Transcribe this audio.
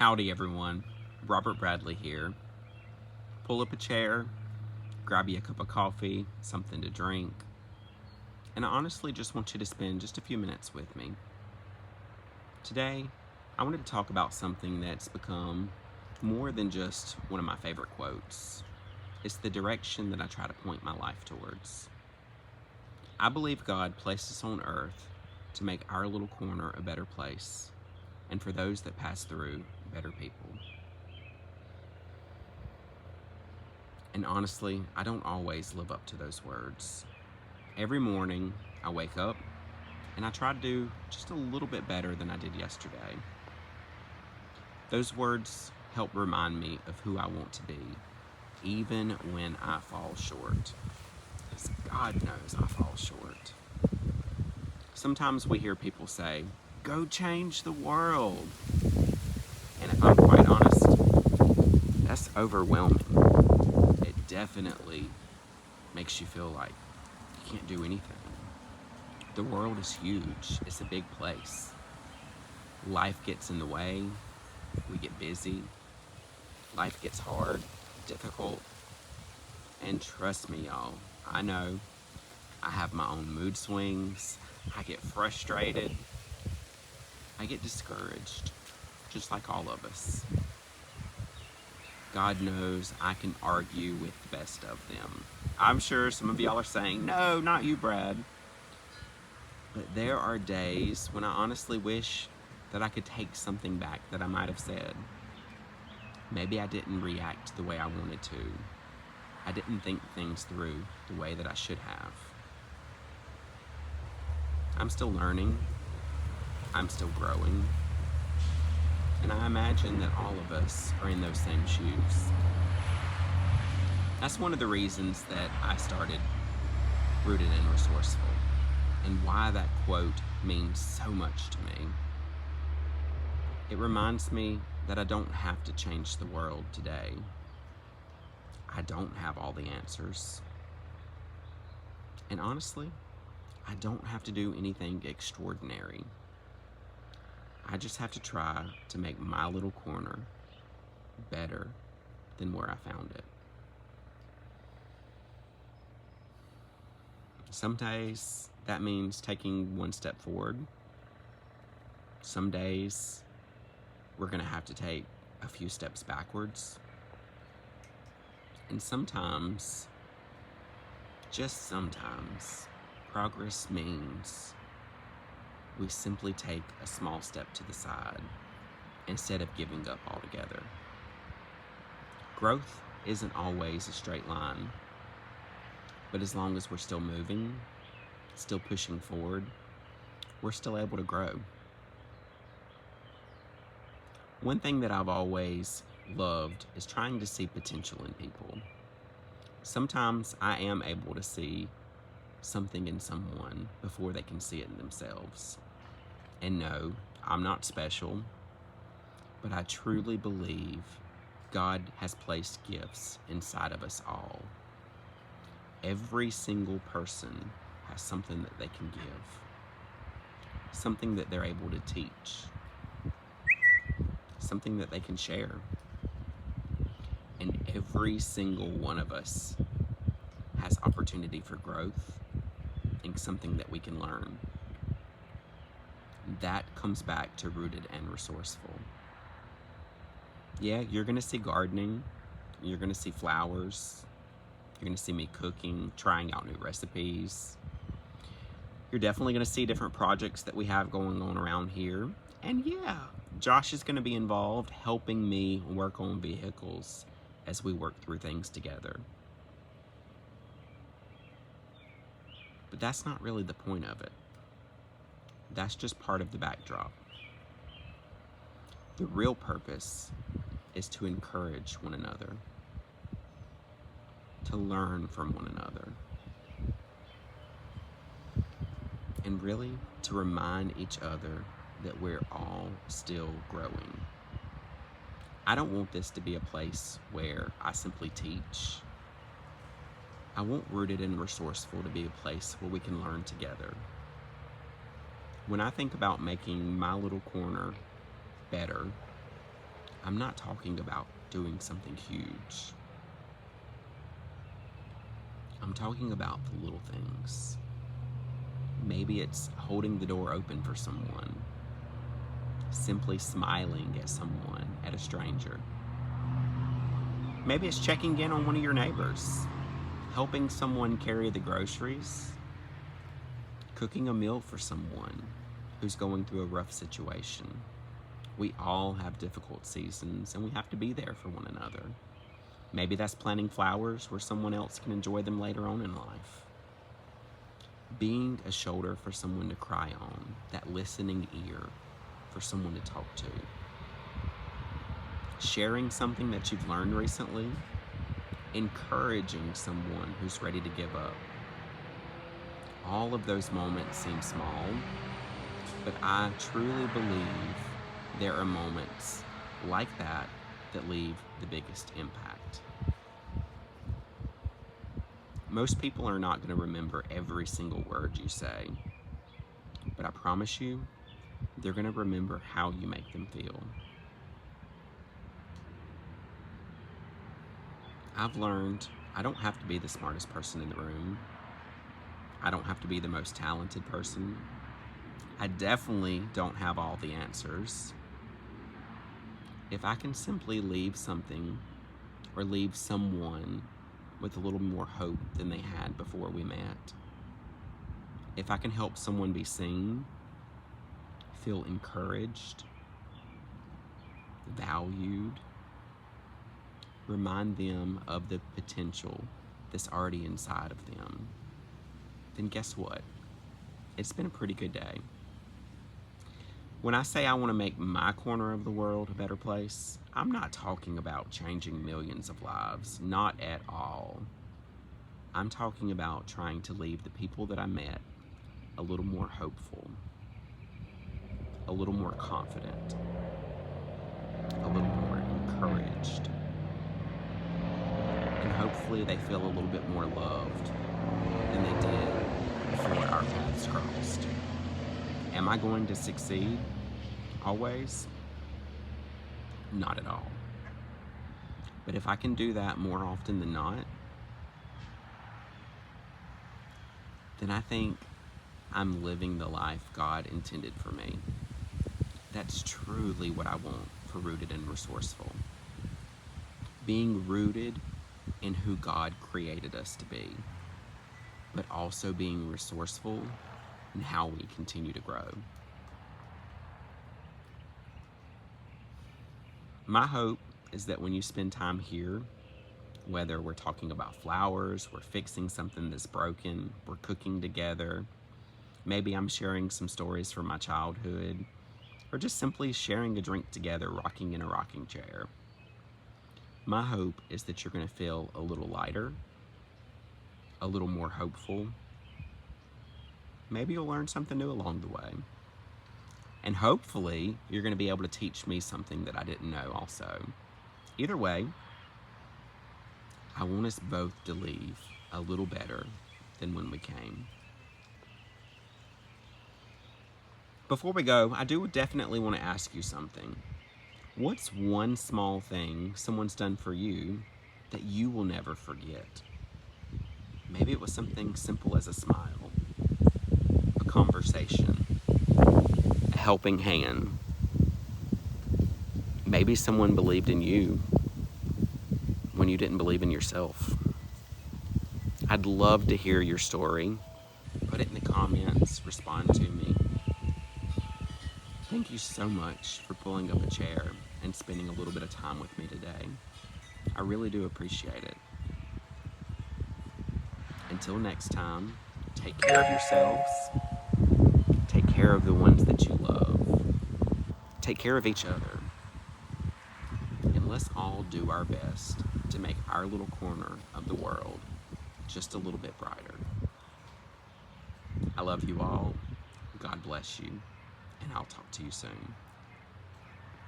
Howdy everyone, Robert Bradley here. Pull up a chair, grab you a cup of coffee, something to drink, and I honestly just want you to spend just a few minutes with me. Today, I wanted to talk about something that's become more than just one of my favorite quotes. It's the direction that I try to point my life towards. I believe God placed us on earth to make our little corner a better place, and for those that pass through, better people. And honestly, I don't always live up to those words. Every morning, I wake up and I try to do just a little bit better than I did yesterday. Those words help remind me of who I want to be, even when I fall short. Because God knows I fall short. Sometimes we hear people say, "Go change the world." And if I'm quite honest, that's overwhelming. It definitely makes you feel like you can't do anything. The world is huge. It's a big place. Life gets in the way. We get busy. Life gets hard, difficult. And trust me, y'all, I know I have my own mood swings. I get frustrated. I get discouraged, just like all of us. God knows I can argue with the best of them. I'm sure some of y'all are saying, "No, not you, Brad." But there are days when I honestly wish that I could take something back that I might have said. Maybe I didn't react the way I wanted to. I didn't think things through the way that I should have. I'm still learning. I'm still growing. And I imagine that all of us are in those same shoes. That's one of the reasons that I started Rooted and Resourceful, and why that quote means so much to me. It reminds me that I don't have to change the world today. I don't have all the answers. And honestly, I don't have to do anything extraordinary. I just have to try to make my little corner better than where I found it. Some days that means taking one step forward. Some days we're going to have to take a few steps backwards. And sometimes, just sometimes, progress means we simply take a small step to the side instead of giving up altogether. Growth isn't always a straight line, but as long as we're still moving, still pushing forward, we're still able to grow. One thing that I've always loved is trying to see potential in people. Sometimes I am able to see something in someone before they can see it in themselves. And no, I'm not special, but I truly believe God has placed gifts inside of us all. Every single person has something that they can give, something that they're able to teach, something that they can share. And every single one of us has opportunity for growth and something that we can learn. That comes back to Rooted and Resourceful. Yeah, you're gonna see gardening, you're gonna see flowers, you're gonna see me cooking, trying out new recipes. You're definitely gonna see different projects that we have going on around here. And yeah, Josh is gonna be involved helping me work on vehicles as we work through things together. But that's not really the point of it. That's just part of the backdrop. The real purpose is to encourage one another, to learn from one another, and really to remind each other that we're all still growing. I don't want this to be a place where I simply teach. I want Rooted and Resourceful to be a place where we can learn together. When I think about making my little corner better, I'm not talking about doing something huge. I'm talking about the little things. Maybe it's holding the door open for someone, simply smiling at someone, at a stranger. Maybe it's checking in on one of your neighbors, helping someone carry the groceries, cooking a meal for someone who's going through a rough situation. We all have difficult seasons, and we have to be there for one another. Maybe that's planting flowers where someone else can enjoy them later on in life. Being a shoulder for someone to cry on, that listening ear for someone to talk to. Sharing something that you've learned recently, encouraging someone who's ready to give up. All of those moments seem small, but I truly believe there are moments like that that leave the biggest impact. Most people are not going to remember every single word you say, but I promise you, they're going to remember how you make them feel. I've learned I don't have to be the smartest person in the room. I don't have to be the most talented person. I definitely don't have all the answers. If I can simply leave something or leave someone with a little more hope than they had before we met, if I can help someone be seen, feel encouraged, valued, remind them of the potential that's already inside of them, then guess what? It's been a pretty good day. When I say I want to make my corner of the world a better place, I'm not talking about changing millions of lives, not at all. I'm talking about trying to leave the people that I met a little more hopeful, a little more confident, a little more encouraged, and hopefully they feel a little bit more loved than they did before our paths crossed. Am I going to succeed always? Not at all. But if I can do that more often than not, then I think I'm living the life God intended for me. That's truly what I want for Rooted and Resourceful. Being rooted in who God created us to be, but also being resourceful in how we continue to grow. My hope is that when you spend time here, whether we're talking about flowers, we're fixing something that's broken, we're cooking together, maybe I'm sharing some stories from my childhood, or just simply sharing a drink together, rocking in a rocking chair. My hope is that you're going to feel a little lighter, a little more hopeful. Maybe you'll learn something new along the way. And hopefully, you're going to be able to teach me something that I didn't know also. Either way, I want us both to leave a little better than when we came. Before we go, I do definitely want to ask you something. What's one small thing someone's done for you that you will never forget? Maybe it was something simple as a smile, a conversation, a helping hand. Maybe someone believed in you when you didn't believe in yourself. I'd love to hear your story. Put it in the comments, respond to me. Thank you so much for pulling up a chair and spending a little bit of time with me today. I really do appreciate it. Until next time, take care of yourselves. Take care of the ones that you love. Take care of each other. And let's all do our best to make our little corner of the world just a little bit brighter. I love you all. God bless you. And I'll talk to you soon.